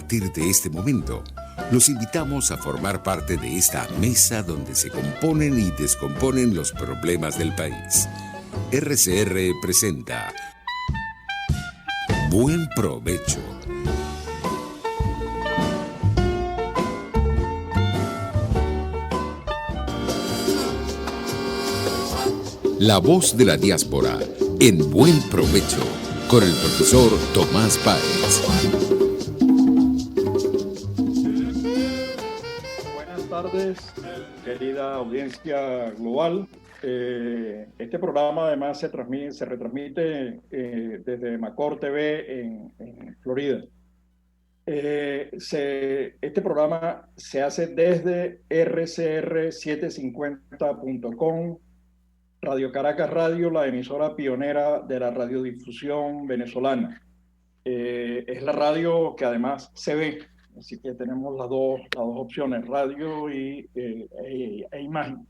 partir de este momento, los invitamos a formar parte de esta mesa donde se componen y descomponen los problemas del país. RCR presenta Buen Provecho. La voz de la diáspora en Buen Provecho con el profesor Tomás Páez. Buenas tardes, querida audiencia global. Este programa además se retransmite desde Macor TV en Florida. Este programa se hace desde rcr750.com, Radio Caracas Radio, la emisora pionera de la radiodifusión venezolana. Es la radio que además se ve, así que tenemos las dos opciones, radio e imagen.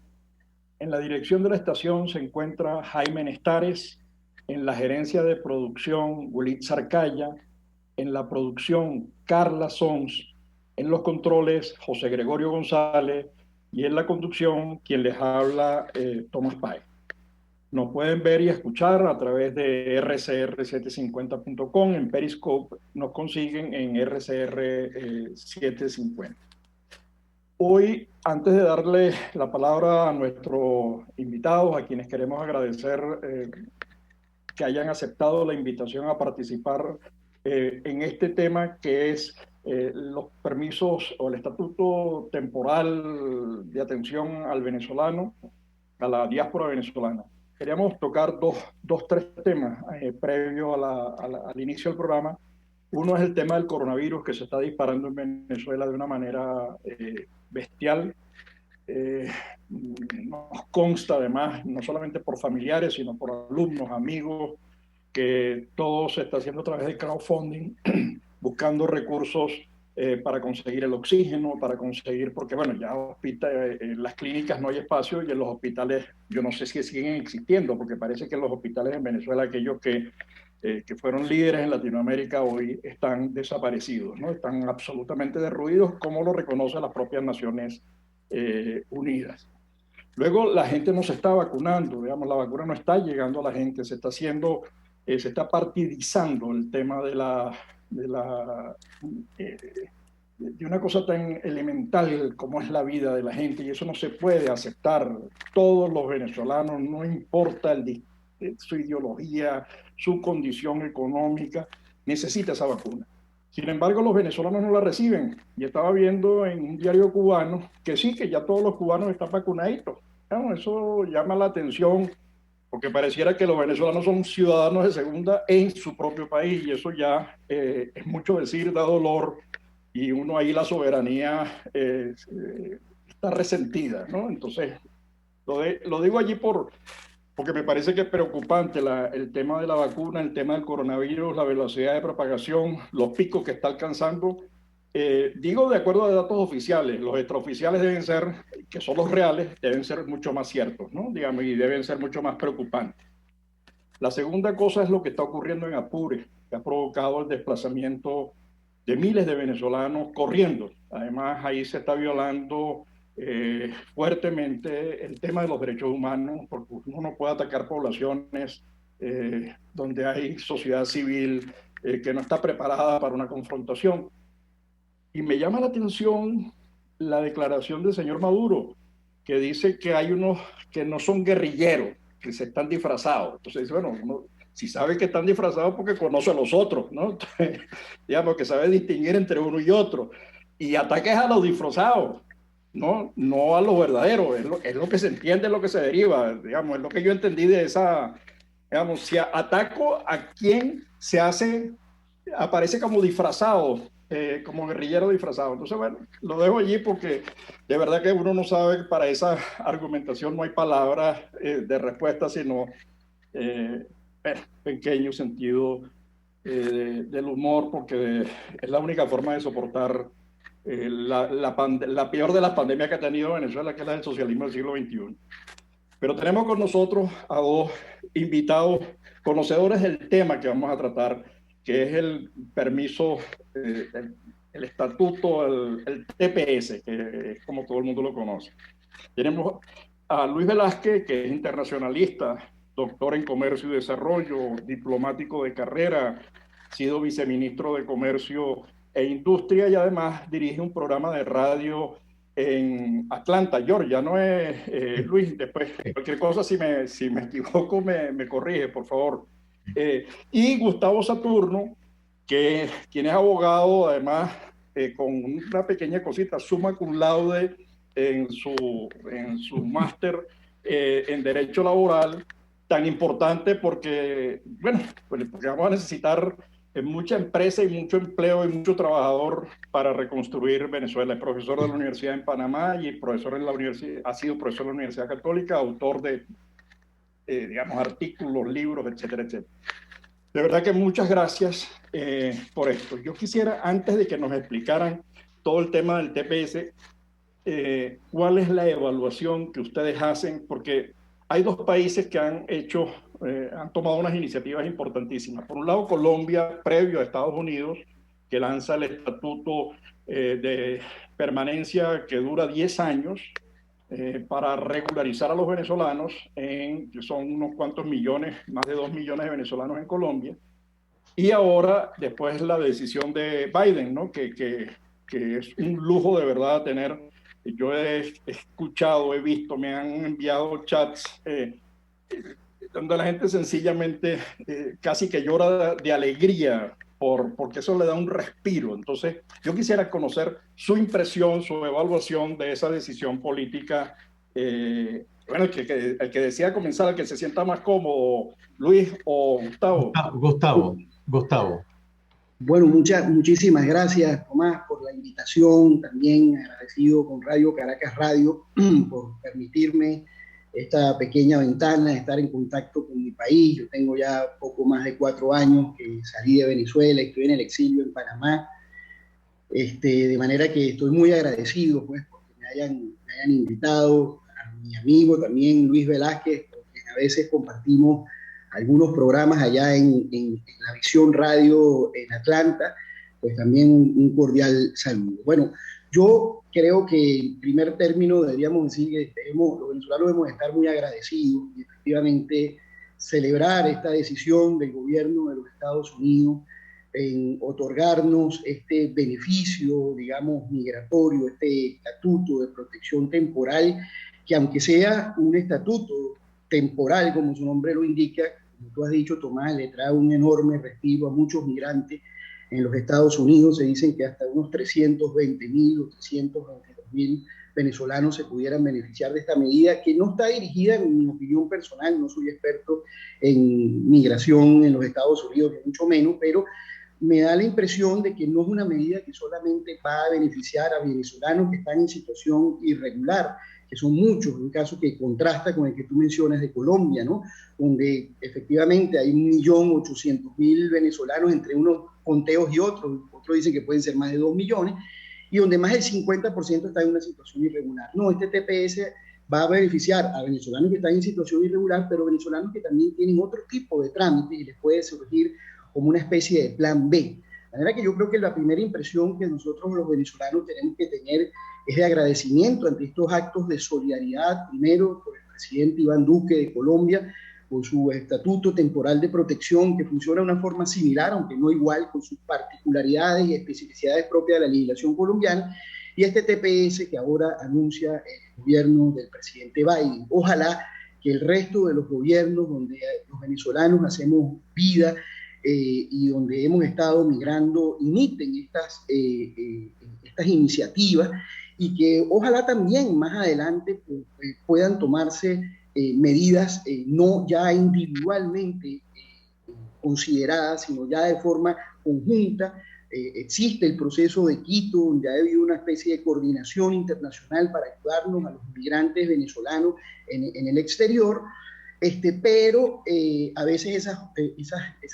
En la dirección de la estación se encuentra Jaime Nestares, en la gerencia de producción Gulit Sarcaya, en la producción Carla Sons, en los controles José Gregorio González y en la conducción quien les habla Tomás Páez. Nos pueden ver y escuchar a través de rcr750.com. En Periscope nos consiguen en rcr750. Hoy, antes de darle la palabra a nuestros invitados, a quienes queremos agradecer que hayan aceptado la invitación a participar en este tema que es los permisos o el estatuto temporal de atención al venezolano, a la diáspora venezolana. Queríamos tocar tres temas previo al inicio del programa. Uno es el tema del coronavirus que se está disparando en Venezuela de una manera bestial. Nos consta además, no solamente por familiares, sino por alumnos, amigos, que todo se está haciendo a través de crowdfunding, buscando recursos para conseguir el oxígeno, para conseguir, porque bueno, ya en las clínicas no hay espacio y en los hospitales, yo no sé si siguen existiendo, porque parece que los hospitales en Venezuela, aquellos que fueron líderes en Latinoamérica, hoy están desaparecidos, ¿no? Están absolutamente derruidos, como lo reconocen las propias Naciones Unidas. Luego, la gente no se está vacunando, digamos, la vacuna no está llegando a la gente, se está partidizando el tema de una cosa tan elemental como es la vida de la gente, y eso no se puede aceptar. Todos los venezolanos, no importa su ideología, su condición económica, necesita esa vacuna. Sin embargo, los venezolanos no la reciben. Y estaba viendo en un diario cubano que sí, que ya todos los cubanos están vacunaditos. Bueno, eso llama la atención, porque pareciera que los venezolanos son ciudadanos de segunda en su propio país, y eso ya es mucho decir, da dolor, y uno ahí la soberanía está resentida, ¿no? Entonces, lo digo allí porque me parece que es preocupante el tema de la vacuna, el tema del coronavirus, la velocidad de propagación, los picos que está alcanzando. Digo de acuerdo a datos oficiales, los extraoficiales deben ser, que son los reales, deben ser mucho más ciertos, ¿no? Digamos, y deben ser mucho más preocupantes. La segunda cosa es lo que está ocurriendo en Apure, que ha provocado el desplazamiento de miles de venezolanos corriendo. Además, ahí se está violando fuertemente el tema de los derechos humanos, porque uno no puede atacar poblaciones donde hay sociedad civil que no está preparada para una confrontación. Y me llama la atención la declaración del señor Maduro, que dice que hay unos que no son guerrilleros, que se están disfrazados. Entonces, bueno, si sabe que están disfrazados porque conoce a los otros, ¿no? Entonces, digamos que sabe distinguir entre uno y otro. Y ataques a los disfrazados, no a los verdaderos. Es lo que se entiende, es lo que se deriva, digamos, es lo que yo entendí de esa, digamos, si ataco a quien aparece como disfrazado, como guerrillero disfrazado. Entonces, bueno, lo dejo allí porque de verdad que uno no sabe, para esa argumentación no hay palabras de respuesta, sino pequeño sentido del humor, porque es la única forma de soportar la peor de las pandemias que ha tenido Venezuela, que es la del socialismo del siglo XXI. Pero tenemos con nosotros a dos invitados conocedores del tema que vamos a tratar, que es el el estatuto, el TPS, que es como todo el mundo lo conoce. Tenemos a Luis Velázquez, que es internacionalista, doctor en Comercio y Desarrollo, diplomático de carrera, sido viceministro de Comercio e Industria y además dirige un programa de radio en Atlanta, Georgia. ¿No es, Luis? Después, cualquier cosa, si me equivoco, me corrige, por favor. Y Gustavo Saturno, quien es abogado, además, con una pequeña cosita, summa cum laude en su máster en Derecho Laboral, tan importante porque, bueno, porque vamos a necesitar mucha empresa y mucho empleo y mucho trabajador para reconstruir Venezuela. Es profesor de la Universidad en Panamá y profesor en la universidad, ha sido profesor de la Universidad Católica, autor de, digamos, artículos, libros, etcétera, etcétera. De verdad que muchas gracias por esto. Yo quisiera, antes de que nos explicaran todo el tema del TPS, ¿cuál es la evaluación que ustedes hacen? Porque hay dos países que han tomado unas iniciativas importantísimas. Por un lado, Colombia, previo a Estados Unidos, que lanza el estatuto de permanencia que dura 10 años para regularizar a los venezolanos, que son unos cuantos millones, más de 2 millones de venezolanos en Colombia. Y ahora, después la decisión de Biden, ¿no? Que es un lujo de verdad tener. Yo he escuchado, he visto, me han enviado chats donde la gente sencillamente casi que llora de alegría porque eso le da un respiro. Entonces, yo quisiera conocer su impresión, su evaluación de esa decisión política. Bueno, el que decida comenzar, el que se sienta más cómodo, Luis o Gustavo. Gustavo. Bueno, muchísimas gracias, Tomás, por la invitación. También agradecido con Radio Caracas Radio por permitirme esta pequeña ventana de estar en contacto con mi país. Yo tengo ya poco más de 4 años que salí de Venezuela y estoy en el exilio en Panamá. De manera que estoy muy agradecido, pues, porque me hayan invitado, a mi amigo también Luis Velázquez, porque a veces compartimos algunos programas allá en la Visión Radio en Atlanta, pues también un cordial saludo. Bueno, yo creo que en primer término deberíamos decir que los venezolanos debemos estar muy agradecidos y efectivamente celebrar esta decisión del gobierno de los Estados Unidos en otorgarnos este beneficio, digamos, migratorio, este estatuto de protección temporal, que aunque sea un estatuto temporal, como su nombre lo indica, como tú has dicho, Tomás, le trae un enorme respiro a muchos migrantes en los Estados Unidos. Se dicen que hasta unos 320.000 o 322.000 venezolanos se pudieran beneficiar de esta medida, que no está dirigida, en mi opinión personal, no soy experto en migración en los Estados Unidos, ni mucho menos, pero me da la impresión de que no es una medida que solamente va a beneficiar a venezolanos que están en situación irregular, que son muchos, un caso que contrasta con el que tú mencionas de Colombia, ¿no? Donde efectivamente hay 1.800.000 venezolanos entre unos conteos y otros dicen que pueden ser más de 2 millones, y donde más del 50% está en una situación irregular. No, este TPS va a beneficiar a venezolanos que están en situación irregular, pero venezolanos que también tienen otro tipo de trámites y les puede surgir como una especie de plan B. De manera que yo creo que la primera impresión que nosotros los venezolanos tenemos que tener es de agradecimiento ante estos actos de solidaridad, primero por el presidente Iván Duque de Colombia, por su estatuto temporal de protección que funciona de una forma similar, aunque no igual, con sus particularidades y especificidades propias de la legislación colombiana, y este TPS que ahora anuncia el gobierno del presidente Biden. Ojalá que el resto de los gobiernos donde los venezolanos hacemos vida y donde hemos estado migrando imiten estas iniciativas y que ojalá también más adelante puedan tomarse medidas no ya individualmente consideradas, sino ya de forma conjunta. Existe el proceso de Quito, donde ha habido una especie de coordinación internacional para ayudarnos a los migrantes venezolanos en el exterior, pero a veces esas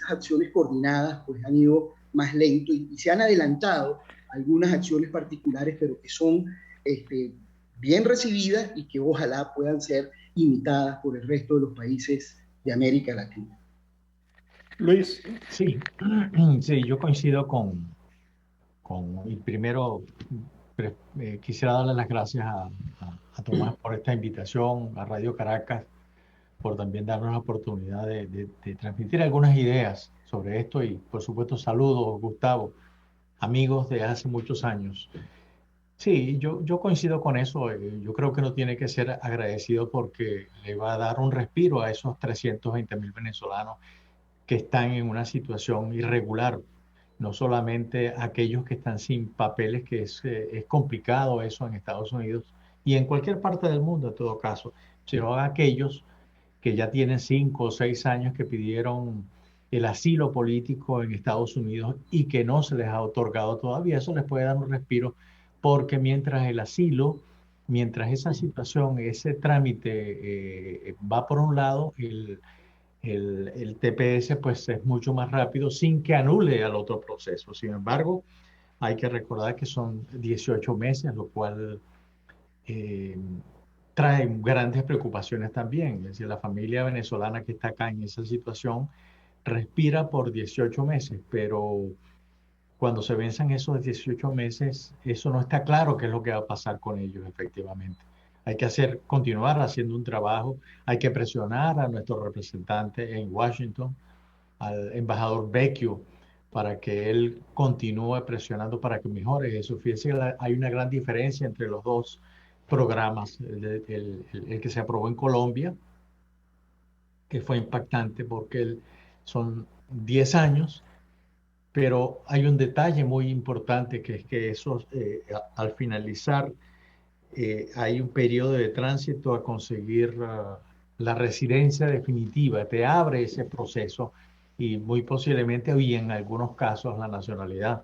acciones coordinadas pues han ido más lento y se han adelantado algunas acciones particulares, pero que son bien recibidas y que ojalá puedan ser imitadas por el resto de los países de América Latina. Luis. Sí, sí, yo coincido con y primero quisiera darle las gracias a Tomás por esta invitación, a Radio Caracas, por también darnos la oportunidad de transmitir algunas ideas sobre esto y, por supuesto, saludos, Gustavo, amigos de hace muchos años. Sí, yo coincido con eso. Yo creo que uno tiene que ser agradecido porque le va a dar un respiro a esos 320.000 venezolanos que están en una situación irregular. No solamente aquellos que están sin papeles, que es complicado eso en Estados Unidos y en cualquier parte del mundo en todo caso, sino aquellos que ya tienen 5 o 6 años que pidieron el asilo político en Estados Unidos y que no se les ha otorgado todavía. Eso les puede dar un respiro porque mientras el asilo, mientras esa situación, ese trámite va por un lado, el TPS pues es mucho más rápido sin que anule al otro proceso. Sin embargo, hay que recordar que son 18 meses, lo cual eh, trae grandes preocupaciones también. Es decir, la familia venezolana que está acá en esa situación respira por 18 meses, pero cuando se venzan esos 18 meses, eso no está claro qué es lo que va a pasar con ellos efectivamente. Hay que continuar haciendo un trabajo, hay que presionar a nuestro representante en Washington, al embajador Vecchio, para que él continúe presionando para que mejore eso. Fíjense que hay una gran diferencia entre los dos programas, el que se aprobó en Colombia, que fue impactante porque son 10 años, pero hay un detalle muy importante que es que eso, al finalizar, hay un periodo de tránsito a conseguir la residencia definitiva, te abre ese proceso y muy posiblemente, y en algunos casos, la nacionalidad.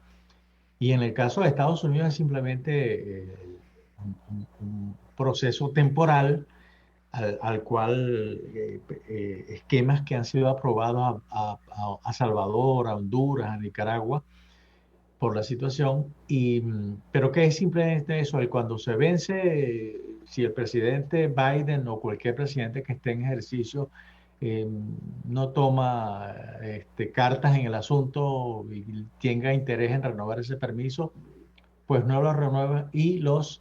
Y en el caso de Estados Unidos es simplemente un proceso temporal al cual esquemas que han sido aprobados a Salvador, a Honduras, a Nicaragua, por la situación, pero que es simplemente eso, cuando se vence, si el presidente Biden o cualquier presidente que esté en ejercicio eh, no toma cartas en el asunto y tenga interés en renovar ese permiso, pues no lo renueva y los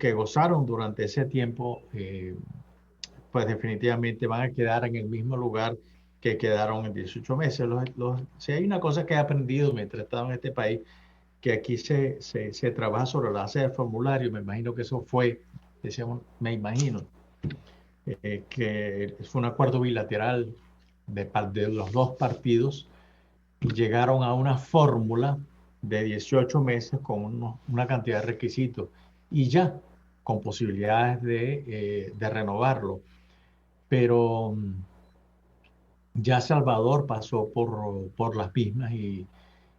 que gozaron durante ese tiempo, pues definitivamente van a quedar en el mismo lugar que quedaron en 18 meses. Si hay una cosa que he aprendido mientras he estado en este país, que aquí se trabaja sobre la base del formulario, me imagino que eso fue, decíamos, me imagino, que fue un acuerdo bilateral de los dos partidos y llegaron a una fórmula de 18 meses con una cantidad de requisitos y ya con posibilidades de renovarlo. Pero ya Salvador pasó por las mismas y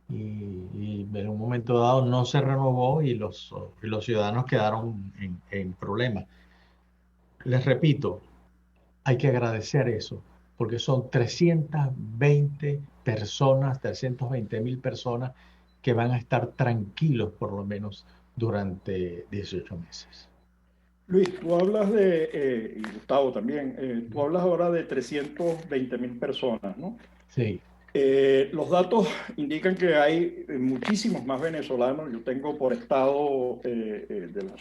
en un momento dado no se renovó y los ciudadanos quedaron en problemas. Les repito, hay que agradecer eso, porque son 320.000 personas que van a estar tranquilos por lo menos durante 18 meses. Luis, tú hablas y Gustavo también, tú hablas ahora de 320.000 personas, ¿no? Sí. Los datos indican que hay muchísimos más venezolanos. Yo tengo por estado, de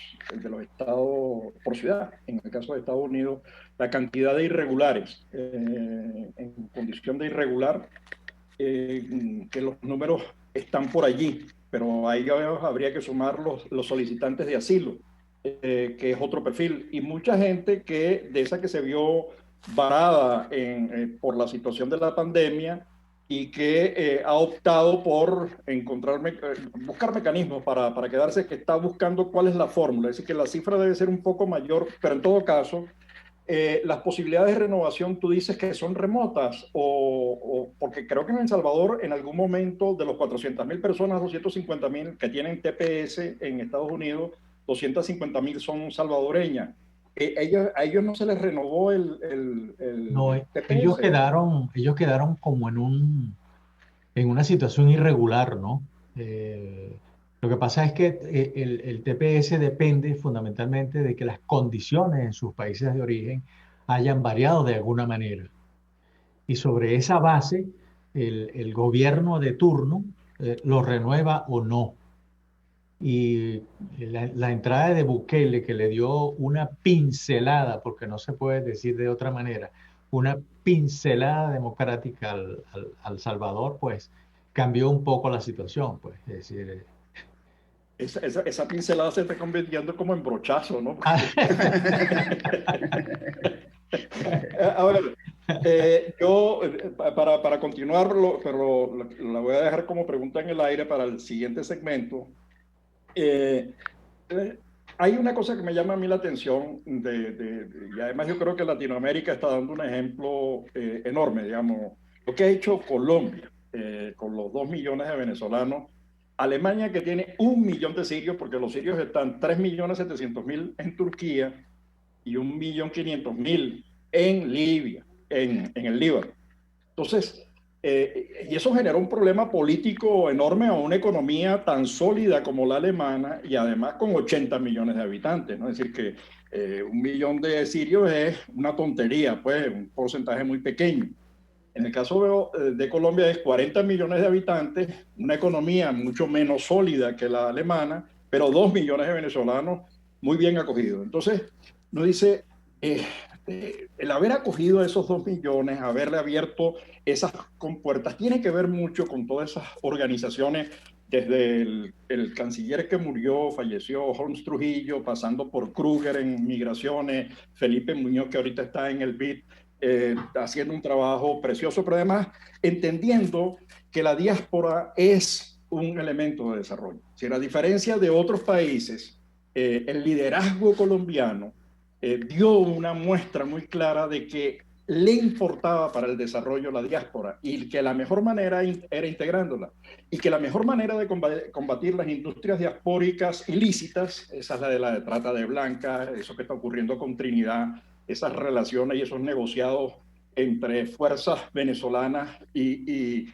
los estados, por ciudad, en el caso de Estados Unidos, la cantidad de irregulares, en condición de irregular, que los números están por allí, pero ahí habría que sumar los solicitantes de asilo, que es otro perfil, y mucha gente de esa que se vio varada por la situación de la pandemia y que ha optado por buscar mecanismos para quedarse, que está buscando cuál es la fórmula. Es decir, que la cifra debe ser un poco mayor, pero en todo caso, las posibilidades de renovación, tú dices que son remotas, porque creo que en El Salvador, en algún momento, de los 400.000 personas, 250.000 que tienen TPS en Estados Unidos, 250.000 son salvadoreñas. A ellos no se les renovó el No, TPS. ellos quedaron como en una situación irregular, ¿no? Lo que pasa es que el TPS depende fundamentalmente de que las condiciones en sus países de origen hayan variado de alguna manera. Y sobre esa base, el gobierno de turno lo renueva o no. y la entrada de Bukele, que le dio una pincelada, porque no se puede decir de otra manera, una pincelada democrática al Salvador, pues cambió un poco la situación, pues, es decir... Esa pincelada se está convirtiendo como en brochazo, ¿no? A ver, yo, para continuarlo, pero la voy a dejar como pregunta en el aire para el siguiente segmento. Hay una cosa que me llama a mí la atención, y además yo creo que Latinoamérica está dando un ejemplo enorme, digamos, lo que ha hecho Colombia con los 2 millones de venezolanos, Alemania, que tiene 1 millón de sirios, porque los sirios están 3.700.000 en Turquía y 1.500.000 en Libia, en el Líbano. Entonces, y eso generó un problema político enorme a una economía tan sólida como la alemana y además con 80 millones de habitantes, ¿no? Es decir, que 1 millón de sirios es una tontería, pues un porcentaje muy pequeño. En el caso de Colombia es 40 millones de habitantes, una economía mucho menos sólida que la alemana, pero 2 millones de venezolanos muy bien acogidos. Entonces, nos dice, el haber acogido a esos 2 millones, haberle abierto esas compuertas, tiene que ver mucho con todas esas organizaciones, desde el canciller que murió, falleció, Holmes Trujillo, pasando por Kruger en migraciones, Felipe Muñoz, que ahorita está en el BID, haciendo un trabajo precioso, pero además entendiendo que la diáspora es un elemento de desarrollo. Si a diferencia de otros países, el liderazgo colombiano dio una muestra muy clara de que le importaba para el desarrollo la diáspora y que la mejor manera era integrándola y que la mejor manera de combatir las industrias diaspóricas ilícitas, esa es la de trata de blancas, eso que está ocurriendo con Trinidad, esas relaciones y esos negociados entre fuerzas venezolanas y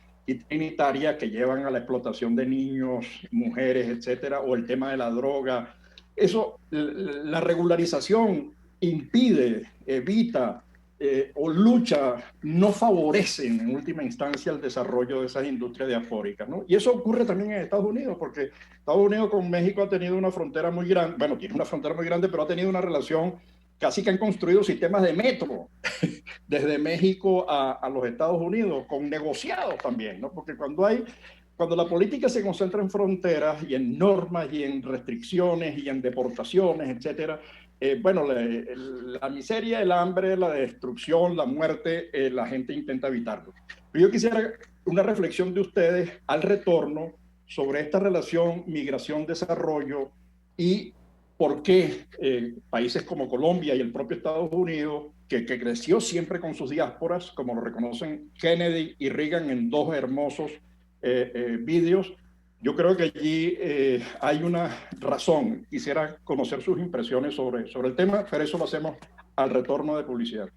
trinitarias que llevan a la explotación de niños, mujeres, etcétera, o el tema de la droga. Eso, la regularización impide, evita o lucha, no favorecen en última instancia el desarrollo de esas industrias diaspóricas, ¿no? Y eso ocurre también en Estados Unidos, porque Estados Unidos con México ha tenido una frontera muy grande, bueno, tiene una frontera muy grande, pero ha tenido una relación. Casi que han construido sistemas de metro desde México a los Estados Unidos, con negociados también, ¿no? Porque cuando la política se concentra en fronteras y en normas y en restricciones y en deportaciones, etcétera, bueno, la miseria, el hambre, la destrucción, la muerte, la gente intenta evitarlo. Pero yo quisiera una reflexión de ustedes al retorno sobre esta relación migración-desarrollo y por qué países como Colombia y el propio Estados Unidos, que creció siempre con sus diásporas, como lo reconocen Kennedy y Reagan en 2 hermosos vídeos, yo creo que allí hay una razón. Quisiera conocer sus impresiones sobre el tema, pero eso lo hacemos al retorno de publicidad.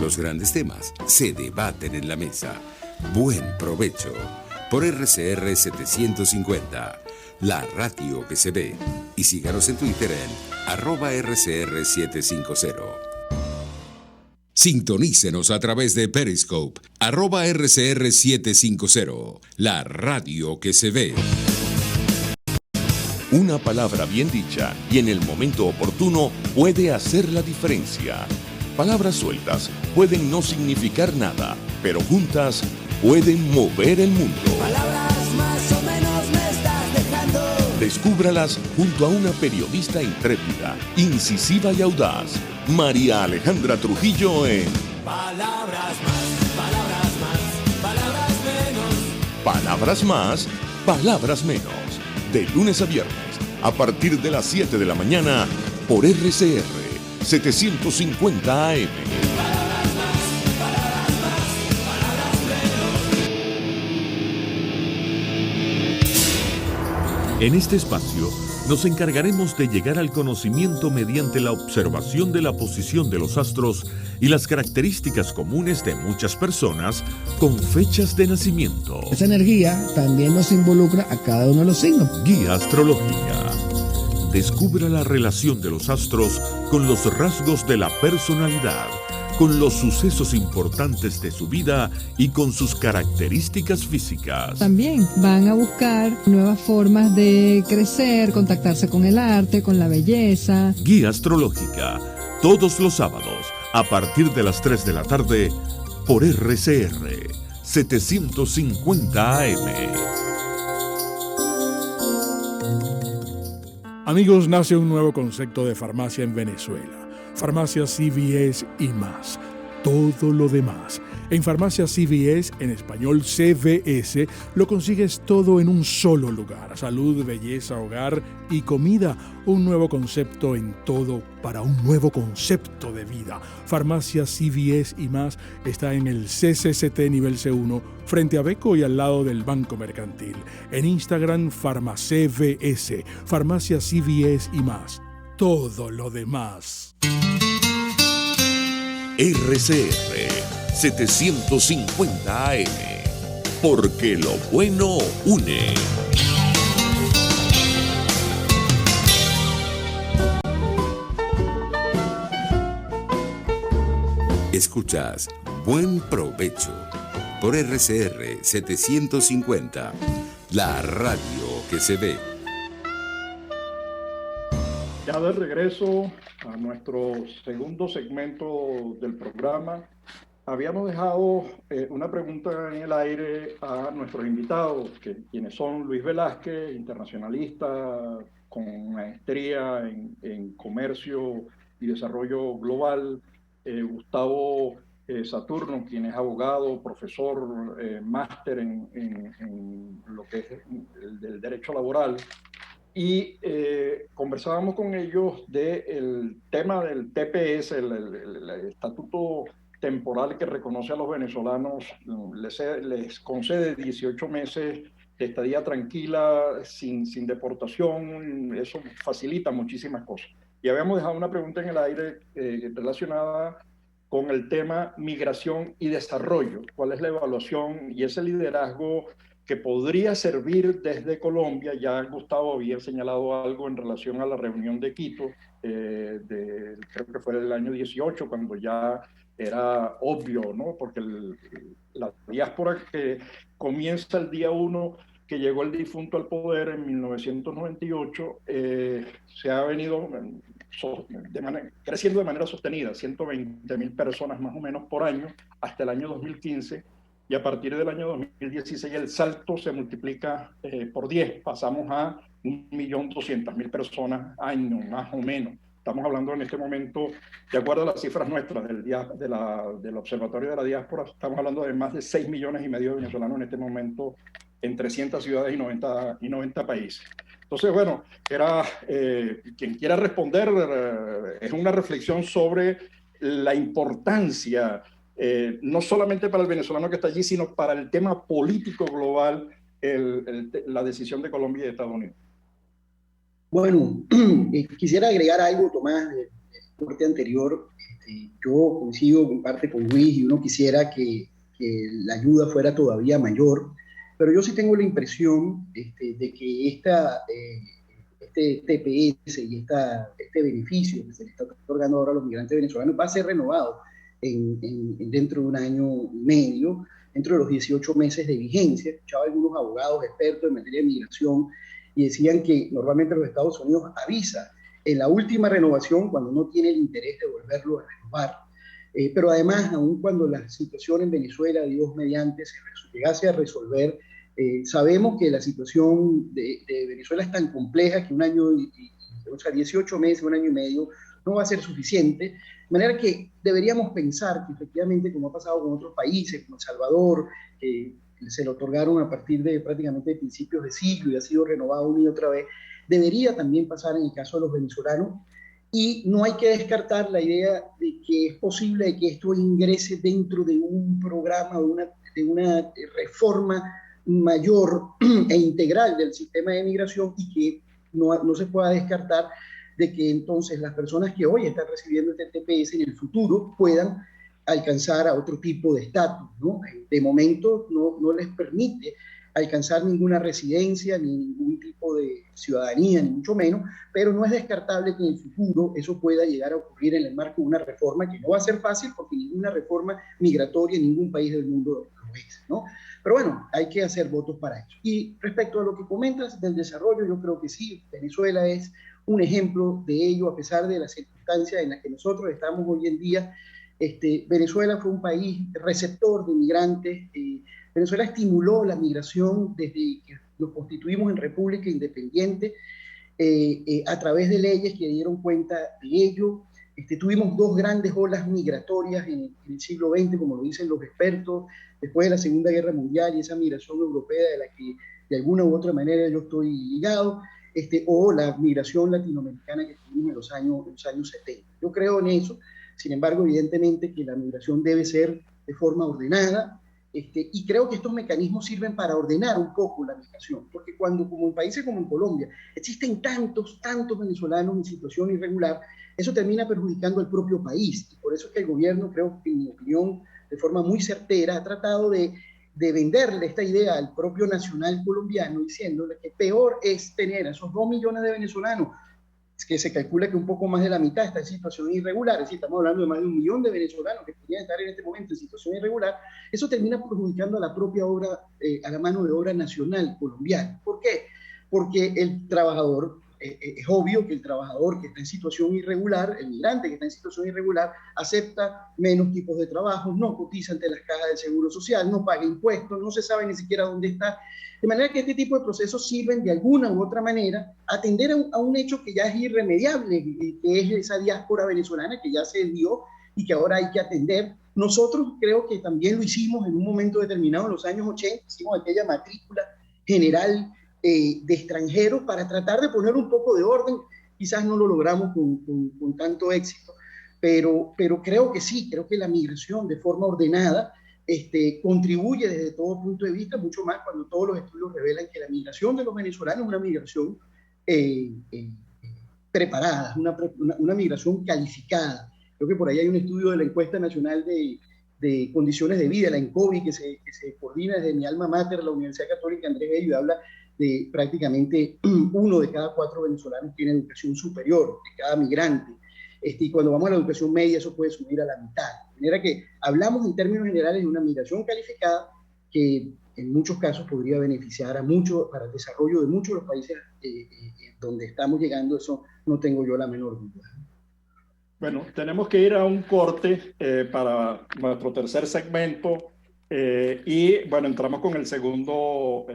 Los grandes temas se debaten en la mesa. Buen provecho por RCR 750, la radio que se ve. Y síganos en Twitter en @RCR750. Sintonícenos a través de Periscope, @RCR750, la radio que se ve. Una palabra bien dicha y en el momento oportuno puede hacer la diferencia. Palabras sueltas pueden no significar nada, pero juntas pueden mover el mundo. Palabras más o menos me estás dejando. Descúbralas junto a una periodista intrépida, incisiva y audaz, María Alejandra Trujillo en Palabras más, palabras más, palabras menos. Palabras más, palabras menos. De lunes a viernes, a partir de las 7 de la mañana, por RCR 750 AM. En este espacio nos encargaremos de llegar al conocimiento mediante la observación de la posición de los astros y las características comunes de muchas personas con fechas de nacimiento. Esa energía también nos involucra a cada uno de los signos. Guía astrológica. Descubra la relación de los astros con los rasgos de la personalidad, con los sucesos importantes de su vida y con sus características físicas. También van a buscar nuevas formas de crecer, contactarse con el arte, con la belleza. Guía Astrológica, todos los sábados, a partir de las 3 de la tarde, por RCR 750 AM. Amigos, nace un nuevo concepto de farmacia en Venezuela. Farmacia CVS y más. Todo lo demás. En Farmacia CVS, en español CVS, lo consigues todo en un solo lugar. Salud, belleza, hogar y comida. Un nuevo concepto en todo para un nuevo concepto de vida. Farmacia CVS y más está en el CCCT nivel C1, frente a Beco y al lado del Banco Mercantil. En Instagram, FarmaCVS. Farmacia CVS y más. Todo lo demás. RCR 750 AM, porque lo bueno une. Escuchas Buen Provecho por RCR 750, la radio que se ve. Ya de regreso a nuestro segundo segmento del programa, habíamos dejado una pregunta en el aire a nuestros invitados, quienes son Luis Velázquez, internacionalista con maestría en comercio y desarrollo global, Gustavo Saturno, quien es abogado, profesor, máster en lo que es el derecho laboral. Y conversábamos con ellos del tema del TPS, el estatuto temporal que reconoce a los venezolanos, les concede 18 meses de estadía tranquila, sin deportación. Eso facilita muchísimas cosas. Y habíamos dejado una pregunta en el aire relacionada con el tema migración y desarrollo. ¿Cuál es la evaluación y ese liderazgo que podría servir desde Colombia? Ya Gustavo había señalado algo en relación a la reunión de Quito, creo que fue el año 18, cuando ya era obvio, ¿no? Porque la diáspora que comienza el día 1, que llegó el difunto al poder en 1998, se ha venido creciendo de manera sostenida, 120.000 personas más o menos por año, hasta el año 2015. Y a partir del año 2016 el salto se multiplica por 10. Pasamos a 1.200.000 personas año, más o menos. Estamos hablando en este momento, de acuerdo a las cifras nuestras del Observatorio de la Diáspora, estamos hablando de más de 6,5 millones de venezolanos en este momento en 300 ciudades y 90 países. Entonces, bueno, quien quiera responder, es una reflexión sobre la importancia, no solamente para el venezolano que está allí, sino para el tema político global, la decisión de Colombia y de Estados Unidos. Bueno, quisiera agregar algo, Tomás, del reporte anterior. Yo coincido en parte con Luis y uno quisiera que la ayuda fuera todavía mayor, pero yo sí tengo la impresión de que este TPS y este beneficio que se le está otorgando ahora a los migrantes venezolanos va a ser renovado dentro de un año y medio, dentro de los 18 meses de vigencia. Escuchaba a algunos abogados expertos en materia de migración y decían que normalmente los Estados Unidos avisa en la última renovación cuando no tiene el interés de volverlo a renovar. Pero además, aun cuando la situación en Venezuela, Dios mediante, se llegase a resolver, sabemos que la situación de Venezuela es tan compleja que un año, 18 meses, un año y medio, no va a ser suficiente. De manera que deberíamos pensar que efectivamente, como ha pasado con otros países, como El Salvador, se le otorgaron a partir de prácticamente principios de siglo y ha sido renovado una y otra vez, debería también pasar en el caso de los venezolanos. Y no hay que descartar la idea de que es posible que esto ingrese dentro de un programa, de una reforma mayor e integral del sistema de migración, y que no se pueda descartar de que entonces las personas que hoy están recibiendo este TPS en el futuro puedan alcanzar a otro tipo de estatus, ¿no? De momento no les permite alcanzar ninguna residencia, ni ningún tipo de ciudadanía, ni mucho menos, pero no es descartable que en el futuro eso pueda llegar a ocurrir en el marco de una reforma que no va a ser fácil porque ninguna reforma migratoria en ningún país del mundo lo es, ¿no? Pero bueno, hay que hacer votos para eso. Y respecto a lo que comentas del desarrollo, yo creo que sí, Venezuela es un ejemplo de ello, a pesar de las circunstancias en las que nosotros estamos hoy en día. Venezuela fue un país receptor de migrantes. Venezuela estimuló la migración desde que nos constituimos en república independiente a través de leyes que dieron cuenta de ello. Tuvimos dos grandes olas migratorias en el siglo XX, como lo dicen los expertos, después de la Segunda Guerra Mundial y esa migración europea de la que de alguna u otra manera yo estoy ligado, o la migración latinoamericana que tuvimos en los años 70. Yo creo en eso. Sin embargo, evidentemente que la migración debe ser de forma ordenada, y creo que estos mecanismos sirven para ordenar un poco la migración, porque cuando, como en países como en Colombia, existen tantos venezolanos en situación irregular, eso termina perjudicando al propio país. Y por eso es que el gobierno, creo que en mi opinión, de forma muy certera, ha tratado de venderle esta idea al propio nacional colombiano, diciéndole que peor es tener a esos 2 millones de venezolanos, que se calcula que un poco más de la mitad está en situación irregular, es decir, estamos hablando de más de 1 millón de venezolanos que podrían estar en este momento en situación irregular. Eso termina perjudicando a la propia obra, a la mano de obra nacional colombiana. ¿Por qué? Porque el trabajador, es obvio que el trabajador que está en situación irregular, el migrante que está en situación irregular, acepta menos tipos de trabajo, no cotiza ante las cajas del Seguro Social, no paga impuestos, no se sabe ni siquiera dónde está. De manera que este tipo de procesos sirven de alguna u otra manera a atender a un hecho que ya es irremediable, que es esa diáspora venezolana que ya se dio y que ahora hay que atender. Nosotros creo que también lo hicimos en un momento determinado, en los años 80, hicimos aquella matrícula general de extranjeros para tratar de poner un poco de orden. Quizás no lo logramos con tanto éxito, pero creo que sí, creo que la migración de forma ordenada contribuye desde todo punto de vista, mucho más cuando todos los estudios revelan que la migración de los venezolanos es una migración preparada, una migración calificada. Creo que por ahí hay un estudio de la encuesta nacional de condiciones de vida, la ENCOVI, que se coordina desde mi alma mater, la Universidad Católica Andrés Bello, y habla de prácticamente 1 de cada 4 venezolanos tiene educación superior, de cada migrante. Y cuando vamos a la educación media, eso puede subir a la mitad. De manera que hablamos en términos generales de una migración calificada que en muchos casos podría beneficiar para el desarrollo de muchos de los países donde estamos llegando. Eso no tengo yo la menor duda. Bueno, tenemos que ir a un corte para nuestro tercer segmento y bueno, entramos con el segundo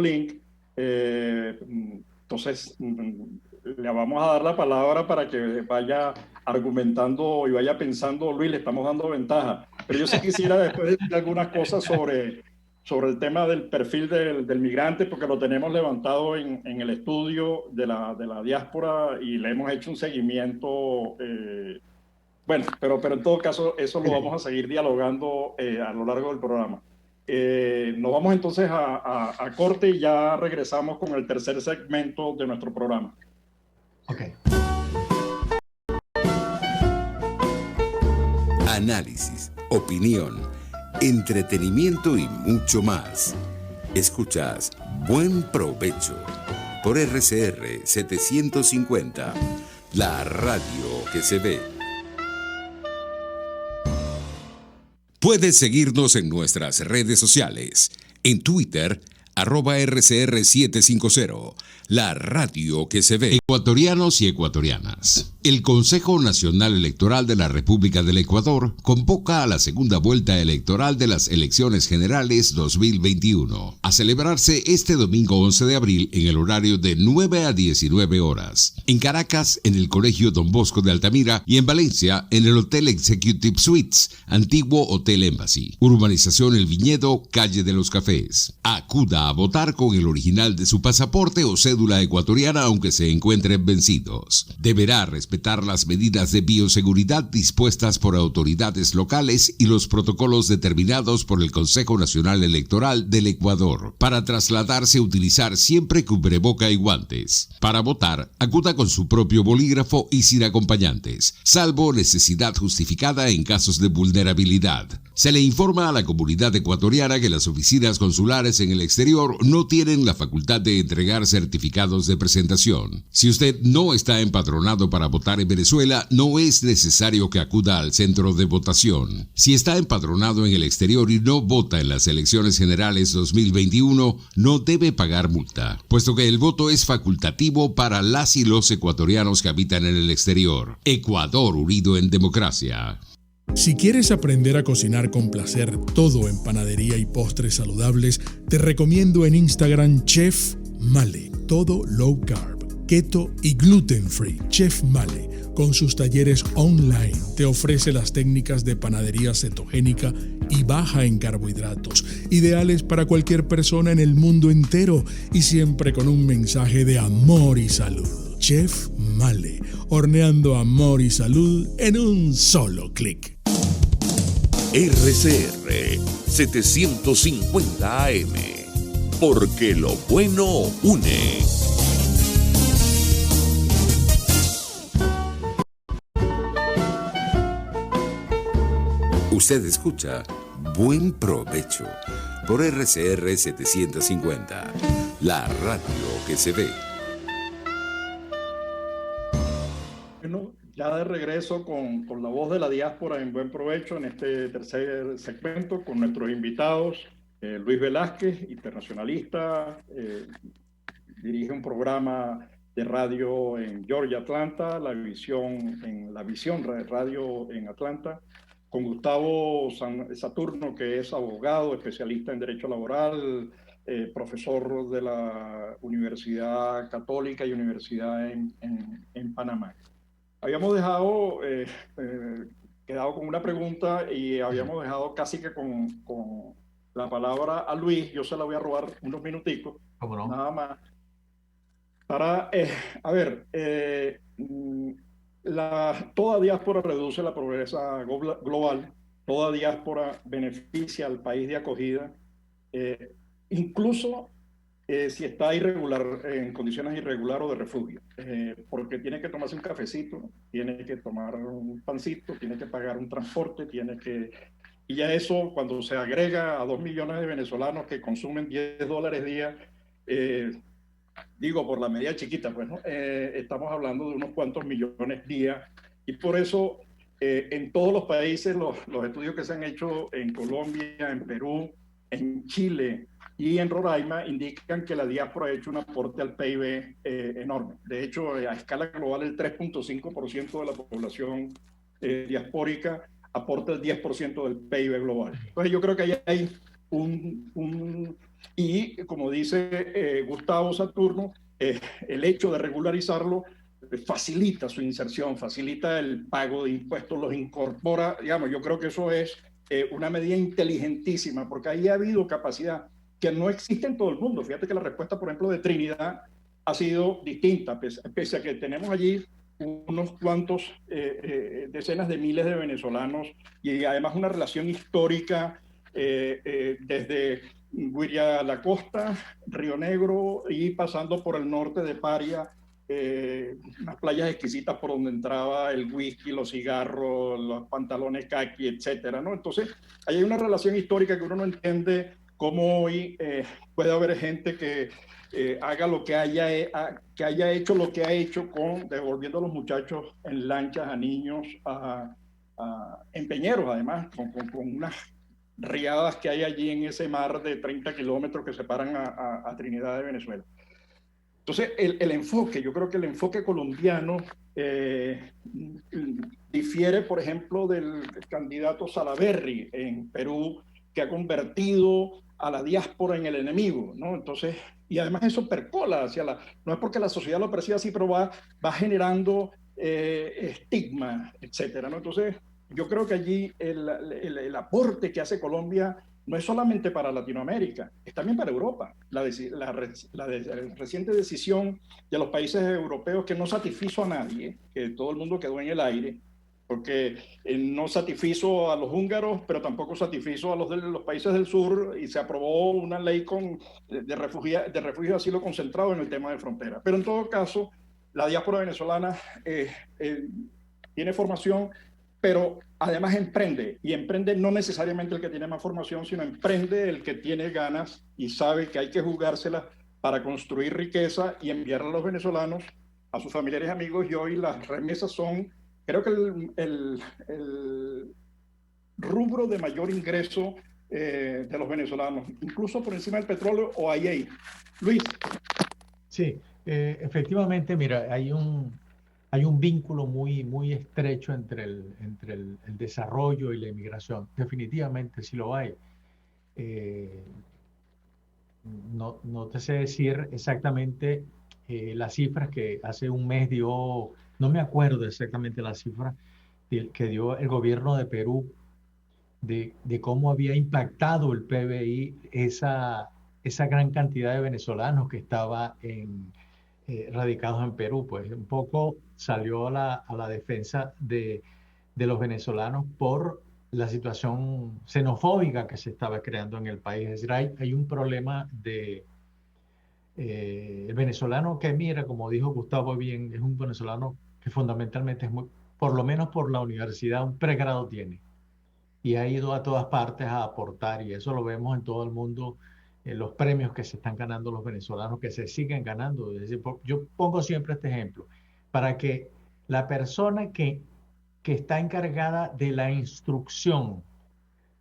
link. Entonces, le vamos a dar la palabra para que vaya argumentando y vaya pensando. Luis, le estamos dando ventaja, pero yo sí quisiera después decir algunas cosas sobre el tema del perfil del migrante, porque lo tenemos levantado en el estudio de la diáspora y le hemos hecho un seguimiento. Bueno, pero en todo caso, eso lo vamos a seguir dialogando a lo largo del programa. Nos vamos entonces a corte y ya regresamos con el tercer segmento de nuestro programa. Okay. Análisis, opinión, entretenimiento y mucho más. Escuchas Buen Provecho por RCR 750, la radio que se ve. Puedes seguirnos en nuestras redes sociales. En Twitter, @RCR750, la radio que se ve. Ecuatorianos y ecuatorianas. El Consejo Nacional Electoral de la República del Ecuador convoca a la segunda vuelta electoral de las elecciones generales 2021, a celebrarse este domingo 11 de abril en el horario de 9 a 19 horas. En Caracas, en el Colegio Don Bosco de Altamira, y en Valencia, en el Hotel Executive Suites, antiguo Hotel Embassy. Urbanización El Viñedo, Calle de los Cafés. Acuda a votar con el original de su pasaporte o cédula ecuatoriana, aunque se encuentren vencidos. Deberá respetar las medidas de bioseguridad dispuestas por autoridades locales y los protocolos determinados por el Consejo Nacional Electoral del Ecuador. Para trasladarse, utilizar siempre cubreboca y guantes. Para votar, acuda con su propio bolígrafo y sin acompañantes, salvo necesidad justificada en casos de vulnerabilidad. Se le informa a la comunidad ecuatoriana que las oficinas consulares en el exterior exterior no tienen la facultad de entregar certificados de presentación. Si usted no está empadronado para votar en Venezuela, no es necesario que acuda al centro de votación. Si está empadronado en el exterior y no vota en las elecciones generales 2021, no debe pagar multa, puesto que el voto es facultativo para las y los ecuatorianos que habitan en el exterior. Ecuador unido en democracia. Si quieres aprender a cocinar con placer todo en panadería y postres saludables, te recomiendo en Instagram Chef Male, todo low carb, keto y gluten free. Chef Male, con sus talleres online, te ofrece las técnicas de panadería cetogénica y baja en carbohidratos, ideales para cualquier persona en el mundo entero y siempre con un mensaje de amor y salud. Chef Male, horneando amor y salud en un solo clic. RCR 750 AM, porque lo bueno une. Usted escucha Buen Provecho por RCR 750, la radio que se ve. Bueno, ya de regreso con la voz de la diáspora en Buen Provecho en este tercer segmento con nuestros invitados. Luis Velázquez, internacionalista, dirige un programa de radio en Georgia, Atlanta, la Visión Radio en Atlanta, con Gustavo Saturno, que es abogado, especialista en Derecho Laboral, profesor de la Universidad Católica y Universidad en Panamá. Habíamos quedado con una pregunta y habíamos dejado casi que con la palabra a Luis. Yo se la voy a robar unos minuticos, ¿Cómo no? nada más. Para, toda diáspora reduce la pobreza global, toda diáspora beneficia al país de acogida, incluso si está irregular, en condiciones irregulares o de refugio, porque tiene que tomarse un cafecito, tiene que tomar un pancito, tiene que pagar un transporte, y ya eso cuando se agrega a 2 millones de venezolanos que consumen $10 día, digo por la medida chiquita, pues, ¿no? Estamos hablando de unos cuantos millones día, y por eso en todos los países los estudios que se han hecho en Colombia, en Perú, en Chile y en Roraima indican que la diáspora ha hecho un aporte al PIB enorme. De hecho, a escala global, el 3.5% de la población diaspórica aporta el 10% del PIB global. Entonces yo creo que ahí hay y como dice Gustavo Saturno, el hecho de regularizarlo facilita su inserción, facilita el pago de impuestos, los incorpora, digamos, yo creo que eso es una medida inteligentísima, porque ahí ha habido capacidad que no existe en todo el mundo. Fíjate que la respuesta, por ejemplo, de Trinidad ha sido distinta, pese a que tenemos allí unos cuantos decenas de miles de venezolanos y además una relación histórica desde Guiria la Costa, Río Negro y pasando por el norte de Paria, unas playas exquisitas por donde entraba el whisky, los cigarros, los pantalones kaki, etcétera, ¿no? Entonces, hay una relación histórica que uno no entiende cómo hoy puede haber gente que haga lo que haya hecho lo que ha hecho devolviendo a los muchachos en lanchas, a niños, en peñeros, además, con unas riadas que hay allí en ese mar de 30 kilómetros que separan a Trinidad de Venezuela. Entonces, el enfoque, yo creo que el enfoque colombiano difiere, por ejemplo, del candidato Salaverry en Perú, que ha convertido a la diáspora en el enemigo, ¿no? Entonces, y además eso percola no es porque la sociedad lo perciba así, pero va generando estigma, etcétera, ¿no? Entonces, yo creo que allí el aporte que hace Colombia no es solamente para Latinoamérica, es también para Europa. La reciente decisión de los países europeos que no satisfizo a nadie, que todo el mundo quedó en el aire, porque no satisfizo a los húngaros, pero tampoco satisfizo a los países del sur, y se aprobó una ley de refugio y asilo concentrado en el tema de frontera. Pero en todo caso, la diáspora venezolana tiene formación, pero además emprende, y emprende no necesariamente el que tiene más formación, sino emprende el que tiene ganas y sabe que hay que jugársela para construir riqueza y enviarla a los venezolanos, a sus familiares y amigos, y hoy las remesas son, creo que el rubro de mayor ingreso de los venezolanos, incluso por encima del petróleo o ahí. Luis. Sí, efectivamente, mira, hay un vínculo muy estrecho entre el desarrollo y la inmigración. Definitivamente sí lo hay. No te sé decir exactamente las cifras que hace un mes dio, no me acuerdo exactamente las cifras que dio el gobierno de Perú de cómo había impactado el PBI esa gran cantidad de venezolanos que estaba radicados en Perú. Pues un poco salió a la defensa de los venezolanos por la situación xenofóbica que se estaba creando en el país. Es decir, hay un problema el venezolano que mira, como dijo Gustavo bien, es un venezolano que fundamentalmente es por lo menos por la universidad, un pregrado tiene. Y ha ido a todas partes a aportar, y eso lo vemos en todo el mundo, los premios que se están ganando los venezolanos, que se siguen ganando. Es decir, yo pongo siempre este ejemplo, para que la persona que está encargada de la instrucción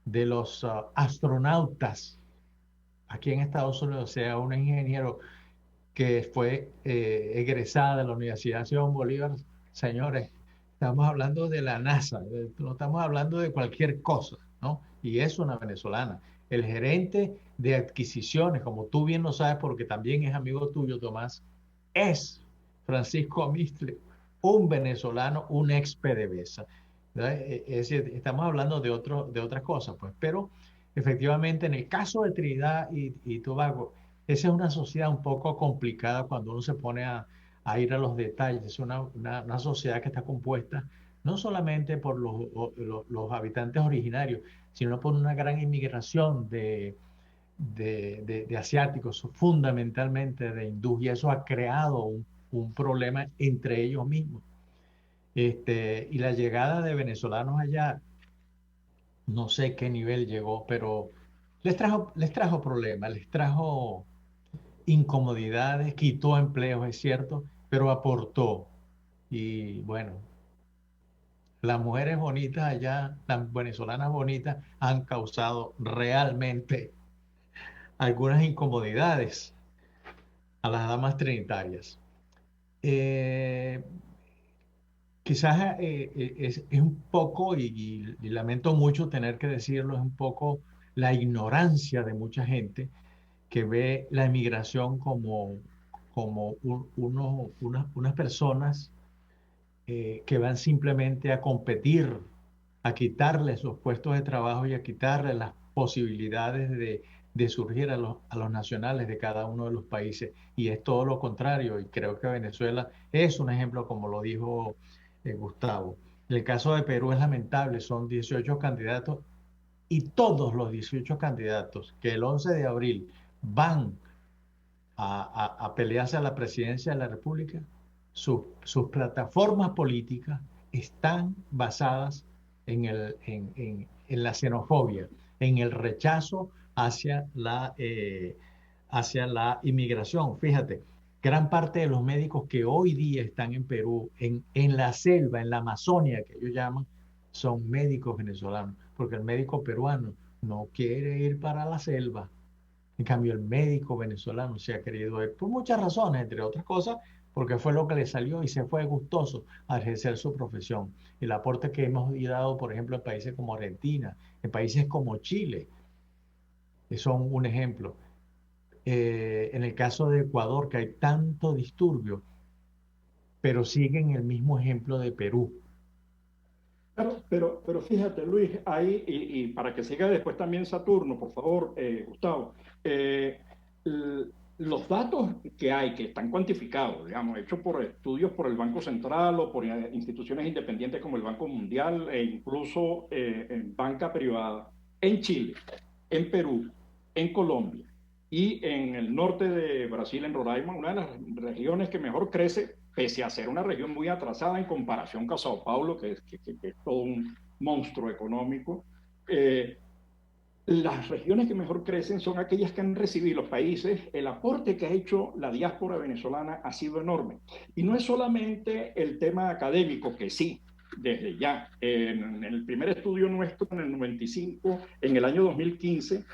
de los astronautas aquí en Estados Unidos, sea un ingeniero que fue egresada de la Universidad Simón Bolívar, señores, estamos hablando de la NASA, no estamos hablando de cualquier cosa, ¿no? Y es una venezolana. El gerente de adquisiciones, como tú bien lo sabes, porque también es amigo tuyo, Tomás, es Francisco Amistle, un venezolano, un ex PDVSA. Es decir, estamos hablando de otras cosas, pues, pero efectivamente en el caso de Trinidad y Tobago, esa es una sociedad un poco complicada cuando uno se pone a ir a los detalles. Es una sociedad que está compuesta no solamente por los habitantes originarios, sino por una gran inmigración de asiáticos, fundamentalmente de hindúes, y eso ha creado un problema entre ellos mismos. Y la llegada de venezolanos allá, no sé qué nivel llegó, pero les trajo problemas, les trajo incomodidades, quitó empleos, es cierto, pero aportó. Y bueno, las mujeres bonitas allá, las venezolanas bonitas, han causado realmente algunas incomodidades a las damas trinitarias. Quizás es un poco, y lamento mucho tener que decirlo, es un poco la ignorancia de mucha gente que ve la emigración como unas personas que van simplemente a competir, a quitarles los puestos de trabajo y a quitarles las posibilidades de surgir a los nacionales de cada uno de los países. Y es todo lo contrario, y creo que Venezuela es un ejemplo, como lo dijo Gustavo. El caso de Perú es lamentable, son 18 candidatos, y todos los 18 candidatos que el 11 de abril van a pelearse a la presidencia de la República, sus plataformas políticas están basadas en la xenofobia, en el rechazo hacia la inmigración. Fíjate, gran parte de los médicos que hoy día están en Perú, en la selva, en la Amazonia, que ellos llaman, son médicos venezolanos, porque el médico peruano no quiere ir para la selva. En cambio, el médico venezolano se ha querido ir por muchas razones, entre otras cosas, porque fue lo que le salió y se fue gustoso a ejercer su profesión. El aporte que hemos dado, por ejemplo, en países como Argentina, en países como Chile, que son un ejemplo. En el caso de Ecuador, que hay tanto disturbio, pero siguen el mismo ejemplo de Perú. Pero fíjate, Luis, ahí, y para que siga después también Saturno, por favor, Gustavo, los datos que hay, que están cuantificados, digamos, hechos por estudios por el Banco Central o por instituciones independientes como el Banco Mundial e incluso en banca privada, en Chile, en Perú, en Colombia y en el norte de Brasil, en Roraima, una de las regiones que mejor crece pese a ser una región muy atrasada en comparación con Sao Paulo, que es todo un monstruo económico, las regiones que mejor crecen son aquellas que han recibido los países. El aporte que ha hecho la diáspora venezolana ha sido enorme. Y no es solamente el tema académico, que sí, desde ya. En el primer estudio nuestro, en el 95, en el año 2015,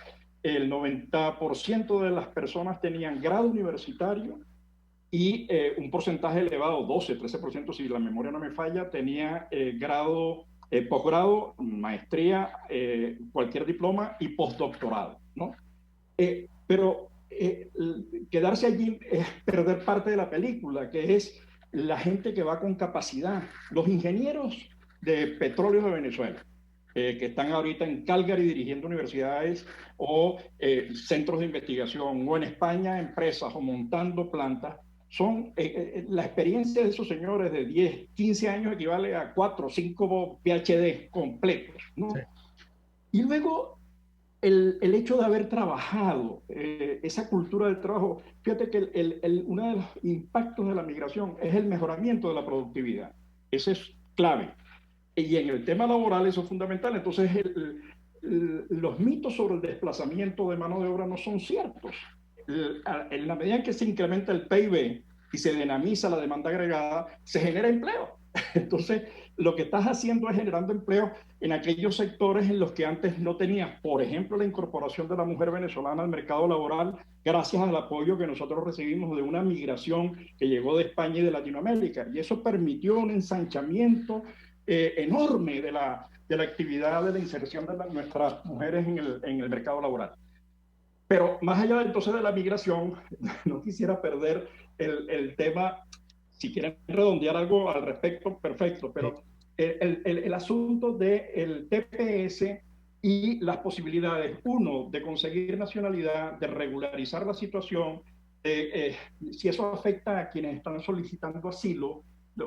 el 90% de las personas tenían grado universitario y un porcentaje elevado, 12-13%, si la memoria no me falla, tenía grado posgrado, maestría, cualquier diploma y postdoctorado, ¿no? Pero quedarse allí es perder parte de la película, que es la gente que va con capacidad. Los ingenieros de petróleo de Venezuela, que están ahorita en Calgary dirigiendo universidades o centros de investigación, o en España empresas o montando plantas, son la experiencia de esos señores de 10, 15 años equivale a 4 o 5 PhD completos, ¿no? Sí. Y luego el hecho de haber trabajado, esa cultura del trabajo, fíjate que uno de los impactos de la migración es el mejoramiento de la productividad. Ese es clave. Y en el tema laboral eso es fundamental. Entonces los mitos sobre el desplazamiento de mano de obra no son ciertos. En la medida en que se incrementa el PIB y se dinamiza la demanda agregada, se genera empleo. Entonces, lo que estás haciendo es generando empleo en aquellos sectores en los que antes no tenías. Por ejemplo, la incorporación de la mujer venezolana al mercado laboral, gracias al apoyo que nosotros recibimos de una migración que llegó de España y de Latinoamérica. Y eso permitió un ensanchamiento enorme de la actividad de la inserción de nuestras mujeres en el mercado laboral. Pero más allá entonces de la migración, no quisiera perder el tema. Si quieren redondear algo al respecto, perfecto, pero el asunto del TPS y las posibilidades, uno, de conseguir nacionalidad, de regularizar la situación, si eso afecta a quienes están solicitando asilo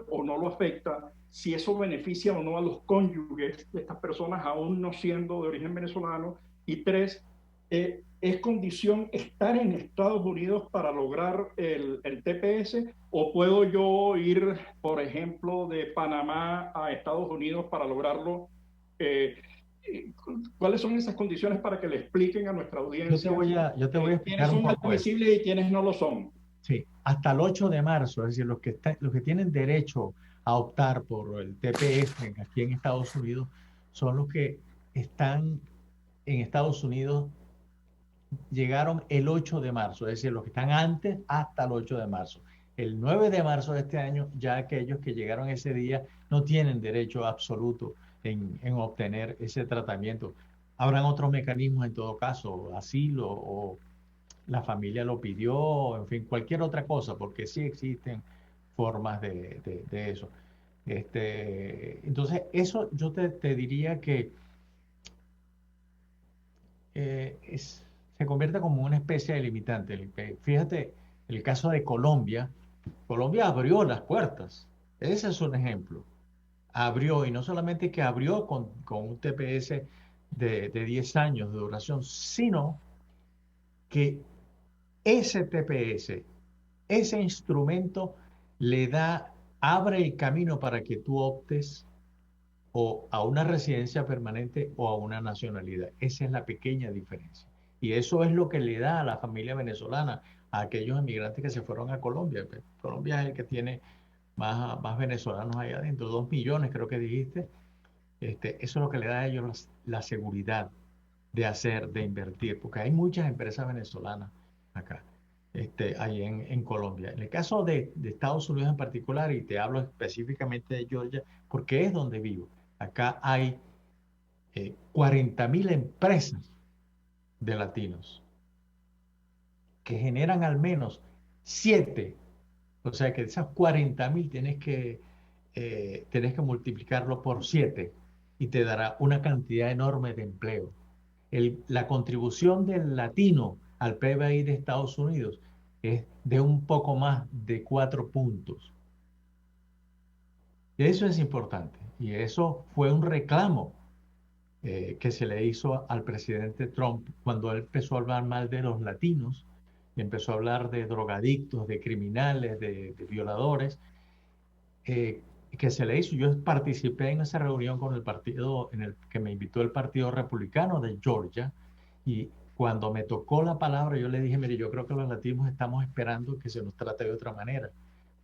o no lo afecta, si eso beneficia o no a los cónyuges de estas personas aún no siendo de origen venezolano, y tres, ¿es condición estar en Estados Unidos para lograr el TPS? ¿O puedo yo ir, por ejemplo, de Panamá a Estados Unidos para lograrlo? ¿Cuáles son esas condiciones para que le expliquen a nuestra audiencia? Yo te voy a explicar quiénes son admisibles y quiénes no lo son. Sí, hasta el 8 de marzo, es decir, los que tienen derecho a optar por el TPS aquí en Estados Unidos son los que están en Estados Unidos, llegaron el 8 de marzo, es decir, los que están antes hasta el 8 de marzo. El 9 de marzo de este año, ya aquellos que llegaron ese día no tienen derecho absoluto en obtener ese tratamiento. Habrán otros mecanismos en todo caso, asilo o la familia lo pidió, en fin, cualquier otra cosa, porque sí existen formas de eso. Entonces, eso yo te diría que se convierte como una especie de limitante. Fíjate, el caso de Colombia. Colombia abrió las puertas. Ese es un ejemplo. Abrió, y no solamente que abrió con un TPS de 10 años de duración, sino que ese TPS, ese instrumento abre el camino para que tú optes o a una residencia permanente o a una nacionalidad. Esa es la pequeña diferencia. Y eso es lo que le da a la familia venezolana, a aquellos emigrantes que se fueron a Colombia. Colombia es el que tiene más venezolanos allá adentro, 2 millones creo que dijiste. Eso es lo que le da a ellos la seguridad de invertir, porque hay muchas empresas venezolanas acá, ahí en Colombia. En el caso de Estados Unidos en particular, y te hablo específicamente de Georgia, porque es donde vivo, acá hay 40.000 empresas de latinos que generan al menos 7, o sea que de esas 40.000 tienes que multiplicarlo por 7 y te dará una cantidad enorme de empleo. La contribución del latino al PBI de Estados Unidos es de un poco más de 4 puntos. Y eso es importante. Y eso fue un reclamo que se le hizo al presidente Trump cuando él empezó a hablar mal de los latinos y empezó a hablar de drogadictos, de criminales, de violadores. que se le hizo. Yo participé en esa reunión con el partido, en el que me invitó el Partido Republicano de Georgia, y cuando me tocó la palabra, yo le dije, mire, yo creo que los latinos estamos esperando que se nos trate de otra manera.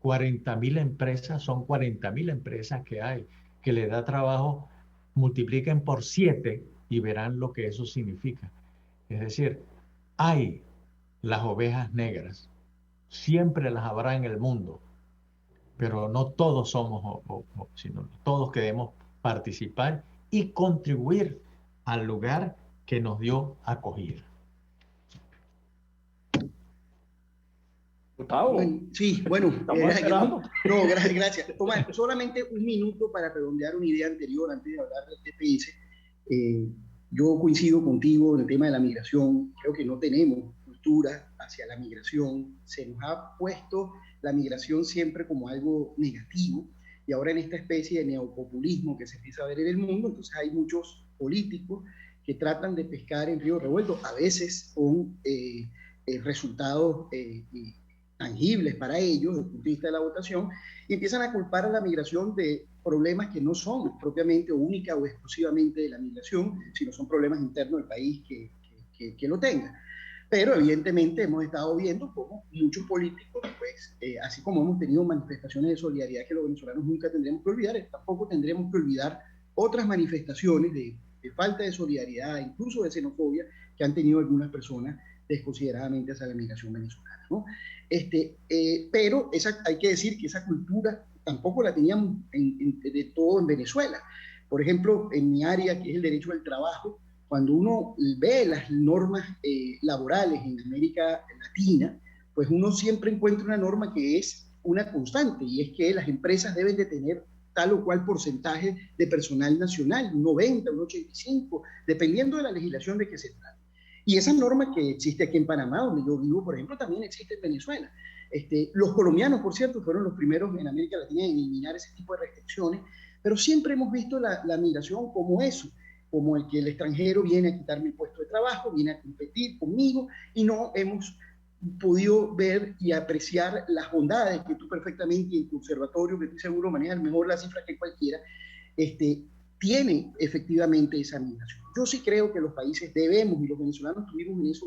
40.000 empresas, son 40.000 empresas que hay, que le da trabajo, multipliquen por 7 y verán lo que eso significa. Es decir, hay las ovejas negras, siempre las habrá en el mundo, pero no todos somos, sino todos queremos participar y contribuir al lugar que nos dio acogida. Gustavo. Sí, bueno, no, gracias. Omar, solamente un minuto para redondear una idea anterior antes de hablar del TPS. Yo coincido contigo en el tema de la migración. Creo que no tenemos cultura hacia la migración. Se nos ha puesto la migración siempre como algo negativo, y ahora en esta especie de neopopulismo que se empieza a ver en el mundo, entonces hay muchos políticos que tratan de pescar en río revuelto, a veces con resultados tangibles para ellos desde el punto de vista de la votación, y empiezan a culpar a la migración de problemas que no son propiamente única o exclusivamente de la migración, sino son problemas internos del país que lo tengan. Pero evidentemente hemos estado viendo cómo muchos políticos, pues, así como hemos tenido manifestaciones de solidaridad que los venezolanos nunca tendremos que olvidar, tampoco tendremos que olvidar otras manifestaciones de falta de solidaridad, incluso de xenofobia, que han tenido algunas personas desconsideradamente hacia la migración venezolana, ¿no? Pero hay que decir que esa cultura tampoco la teníamos de todo en Venezuela. Por ejemplo, en mi área, que es el derecho del trabajo, cuando uno ve las normas laborales en América Latina, pues uno siempre encuentra una norma que es una constante, y es que las empresas deben de tener tal o cual porcentaje de personal nacional, un 90, un 85, dependiendo de la legislación de que se trate. Y esa norma que existe aquí en Panamá, donde yo vivo, por ejemplo, también existe en Venezuela. Los colombianos, por cierto, fueron los primeros en América Latina en eliminar ese tipo de restricciones, pero siempre hemos visto la migración como eso, como el que el extranjero viene a quitarme el puesto de trabajo, viene a competir conmigo, y no hemos podido ver y apreciar las bondades que tú perfectamente, en tu observatorio, que estoy seguro manejas mejor la cifra que cualquiera, tiene efectivamente esa migración. Yo sí creo que los países debemos, y los venezolanos tuvimos en eso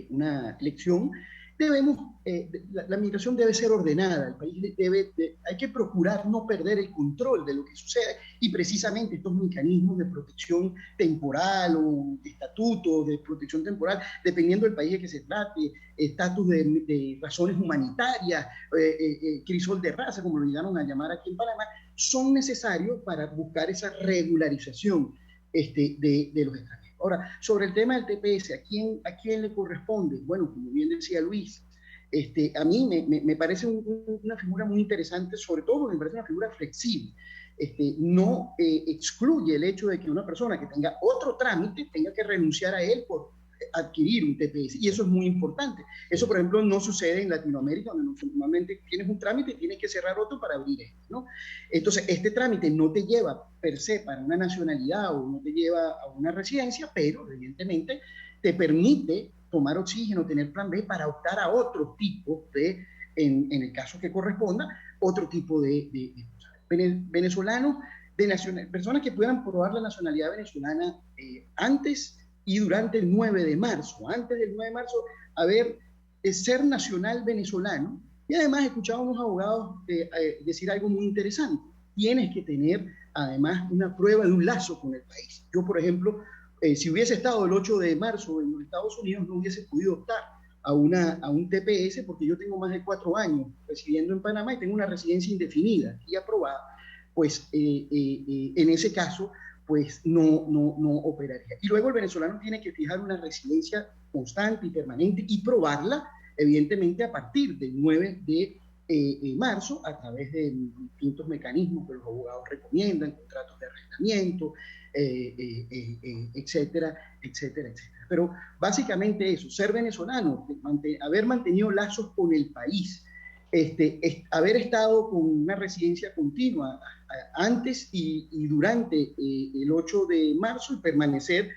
una lección, la migración debe ser ordenada, el país hay que procurar no perder el control de lo que sucede, y precisamente estos mecanismos de protección temporal o estatutos de protección temporal, dependiendo del país de que se trate, estatus de razones humanitarias, crisol de raza, como lo llegaron a llamar aquí en Panamá, son necesarios para buscar esa regularización de los extranjeros. Ahora, sobre el tema del TPS, ¿a quién le corresponde? Bueno, como bien decía Luis, a mí me parece una figura muy interesante, sobre todo porque me parece una figura flexible. No excluye el hecho de que una persona que tenga otro trámite tenga que renunciar a él por adquirir un TPS, y eso es muy importante. Eso, por ejemplo, no sucede en Latinoamérica, donde normalmente tienes un trámite y tienes que cerrar otro para abrir este, ¿no? Entonces, este trámite no te lleva per se para una nacionalidad o no te lleva a una residencia, pero evidentemente te permite tomar oxígeno, tener plan B para optar a otro tipo de, en el caso que corresponda, otro tipo de venezolanos, personas que puedan probar la nacionalidad venezolana antes y durante el 9 de marzo. Antes del 9 de marzo, ser nacional venezolano. Y además he escuchado a unos abogados decir algo muy interesante. Tienes que tener, además, una prueba de un lazo con el país. Yo, por ejemplo, si hubiese estado el 8 de marzo en los Estados Unidos, no hubiese podido optar a un TPS, porque yo tengo más de 4 años residiendo en Panamá y tengo una residencia indefinida y aprobada. Pues en ese caso, pues no operaría. Y luego el venezolano tiene que fijar una residencia constante y permanente y probarla, evidentemente, a partir del 9 de marzo, a través de distintos mecanismos que los abogados recomiendan, contratos de arrendamiento, etcétera, etcétera, etcétera. Pero básicamente eso, ser venezolano, haber mantenido lazos con el país, haber estado con una residencia continua antes y durante el 8 de marzo, y permanecer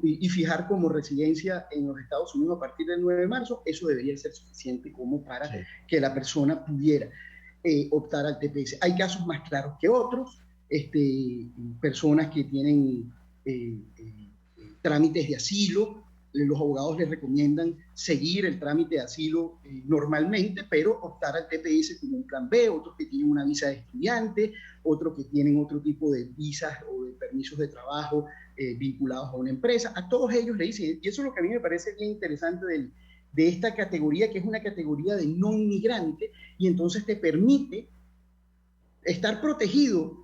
y fijar como residencia en los Estados Unidos a partir del 9 de marzo, eso debería ser suficiente como para que la persona pudiera. optar al TPS. Hay casos más claros que otros, personas que tienen trámites de asilo, los abogados les recomiendan seguir el trámite de asilo normalmente, pero optar al TPS como un plan B, otros que tienen una visa de estudiante, otros que tienen otro tipo de visas o de permisos de trabajo vinculados a una empresa. A todos ellos le dicen, y eso es lo que a mí me parece bien interesante de esta categoría, que es una categoría de no inmigrante, y entonces te permite estar protegido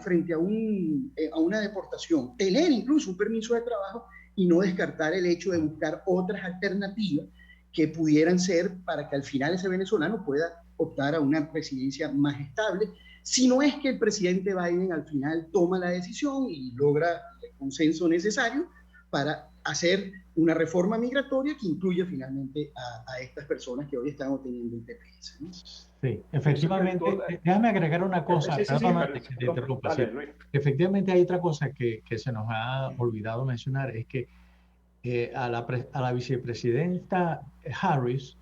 frente a una deportación, tener incluso un permiso de trabajo y no descartar el hecho de buscar otras alternativas que pudieran ser para que al final ese venezolano pueda optar a una residencia más estable, si no es que el presidente Biden al final toma la decisión y logra el consenso necesario para hacer una reforma migratoria que incluya finalmente a estas personas que hoy están obteniendo el TPS, ¿no? Sí, efectivamente. Déjame agregar una cosa, perdóname que te interrumpa. Sí. Efectivamente hay otra cosa que se nos ha olvidado mencionar, es que a la vicepresidenta Harris,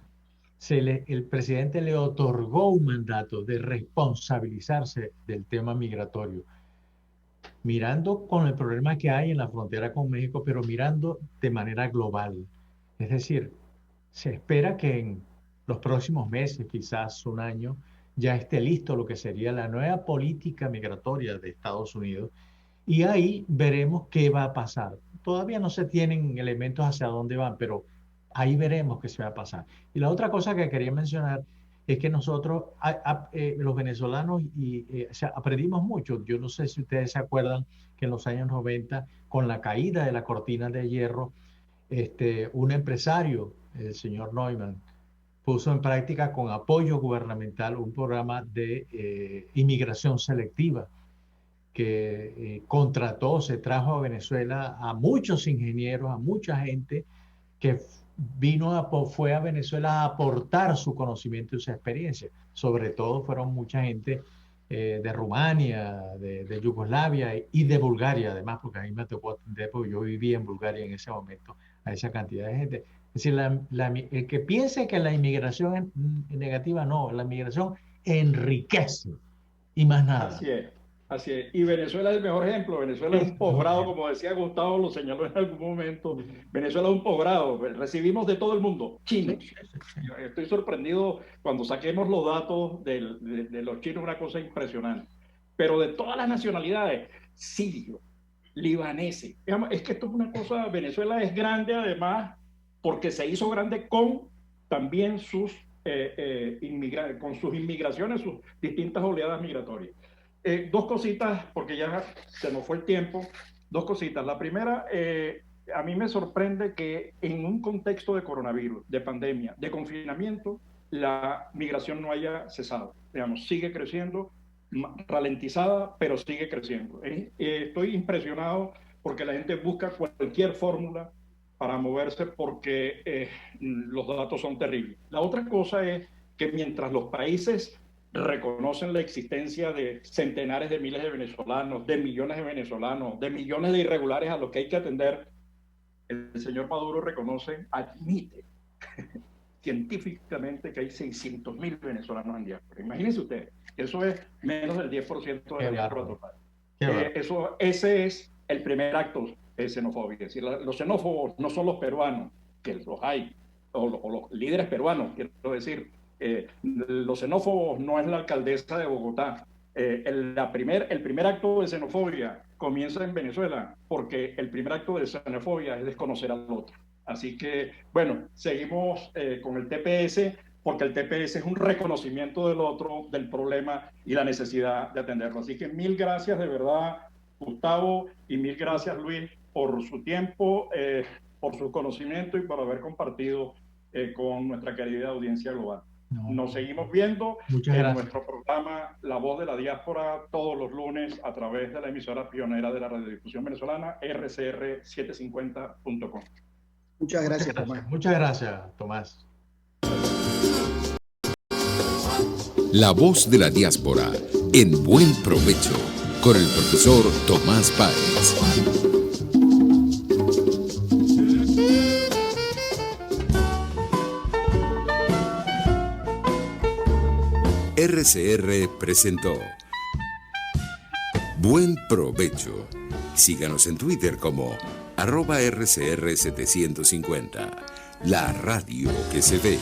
el presidente le otorgó un mandato de responsabilizarse del tema migratorio, mirando con el problema que hay en la frontera con México, pero mirando de manera global. Es decir, se espera que en los próximos meses, quizás un año, ya esté listo lo que sería la nueva política migratoria de Estados Unidos, y ahí veremos qué va a pasar. Todavía no se tienen elementos hacia dónde van, pero ahí veremos qué se va a pasar. Y la otra cosa que quería mencionar es que nosotros, los venezolanos, aprendimos mucho. Yo no sé si ustedes se acuerdan que en los años 90, con la caída de la cortina de hierro, un empresario, el señor Neumann, puso en práctica con apoyo gubernamental un programa de inmigración selectiva que se trajo a Venezuela a muchos ingenieros, a mucha gente que fue a Venezuela a aportar su conocimiento y su experiencia. Sobre todo fueron mucha gente de Rumania, de Yugoslavia y de Bulgaria, además, porque a mí me tocó atender, porque yo vivía en Bulgaria en ese momento, a esa cantidad de gente. Es decir, el que piense que la inmigración es negativa, no, la inmigración enriquece y más nada. Así es. Así es. Y Venezuela es el mejor ejemplo. Venezuela es un posgrado, como decía Gustavo, lo señaló en algún momento. Venezuela es un posgrado. Recibimos de todo el mundo. Chinos. Estoy sorprendido cuando saquemos los datos de los chinos, una cosa impresionante. Pero de todas las nacionalidades, sirios, libaneses. Es que esto es una cosa, Venezuela es grande además porque se hizo grande con también sus inmigraciones, sus distintas oleadas migratorias. Dos cositas, porque ya se nos fue el tiempo. Dos cositas. La primera, a mí me sorprende que en un contexto de coronavirus, de pandemia, de confinamiento, la migración no haya cesado. Digamos, sigue creciendo, ralentizada, pero sigue creciendo. Estoy impresionado porque la gente busca cualquier fórmula para moverse porque los datos son terribles. La otra cosa es que mientras los países reconocen la existencia de centenares de miles de venezolanos, de millones de venezolanos, de millones de irregulares a los que hay que atender, el señor Maduro admite científicamente que hay 600.000 venezolanos en diáspora. Imagínense ustedes, eso es menos del 10% de la diáspora total. Ese es el primer acto de xenofobia. Es decir, los xenófobos no son los peruanos, que los hay, o los líderes peruanos, quiero decir. Los xenófobos no es la alcaldesa de Bogotá. El primer acto de xenofobia comienza en Venezuela porque el primer acto de xenofobia es desconocer al otro. Así que, bueno, seguimos con el TPS porque el TPS es un reconocimiento del otro, del problema y la necesidad de atenderlo. Así que mil gracias de verdad, Gustavo, y mil gracias, Luis, por su tiempo, por su conocimiento y por haber compartido con nuestra querida audiencia global. Nos seguimos viendo en nuestro programa La Voz de la Diáspora todos los lunes a través de la emisora pionera de la radiodifusión venezolana, rcr750.com. Muchas gracias, Tomás. Muchas gracias, Tomás. La Voz de la Diáspora, en buen provecho, con el profesor Tomás Páez. RCR presentó Buen Provecho. Síganos en Twitter como @RCR750. La radio que se ve.